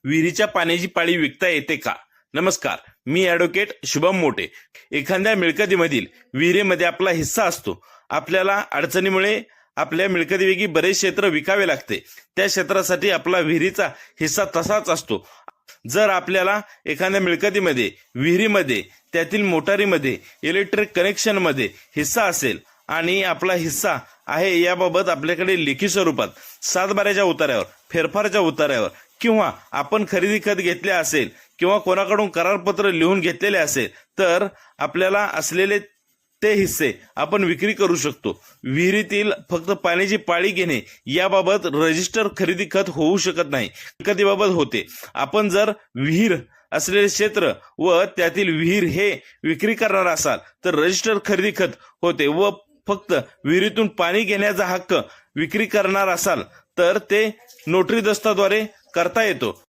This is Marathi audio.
विहिरीच्या पाण्याची पाळी विकता येते का? नमस्कार, मी ॲडव्होकेट शुभम मोटे. एखाद्या मिळकतीमधील विहिरीमध्ये आपला हिस्सा असतो. आपल्याला अडचणीमुळे आपल्या मिळकतीपैकी बरेच क्षेत्र विकावे लागते. त्या क्षेत्रासाठी आपला विहिरीचा हिस्सा तसाच असतो. जर आपल्याला एखाद्या मिळकतीमध्ये, विहिरीमध्ये, त्यातील मोटारीमध्ये, इलेक्ट्रिक कनेक्शनमध्ये हिस्सा असेल आणि आपला हिस्सा आहे याबाबत आपल्याकडे लेखी स्वरूपात सातबाऱ्याच्या उतार्यावर, फेरफारच्या उतार्यावर किंवा आपण खरेदी खत घेतले असेल किंवा कोणाकडून करारपत्र लिहून घेतलेले असेल तर आपल्याला असलेले ते हिस्से आपण विक्री करू शकतो. विहिरीतील फक्त पाण्याची पाळी घेणे याबाबत रजिस्टर खरेदी खत होऊ शकत नाही, मिळकतीबाबत होते. आपण जर विहीर असलेले क्षेत्र व त्यातील विहीर हे विक्री करणार असाल तर रजिस्टर खरेदी खत होते व फक्त विहिरीतून पाणी घेण्याचा हक्क विक्री करणार असाल तर ते नोटरी दस्ताद्वारे करता येतो.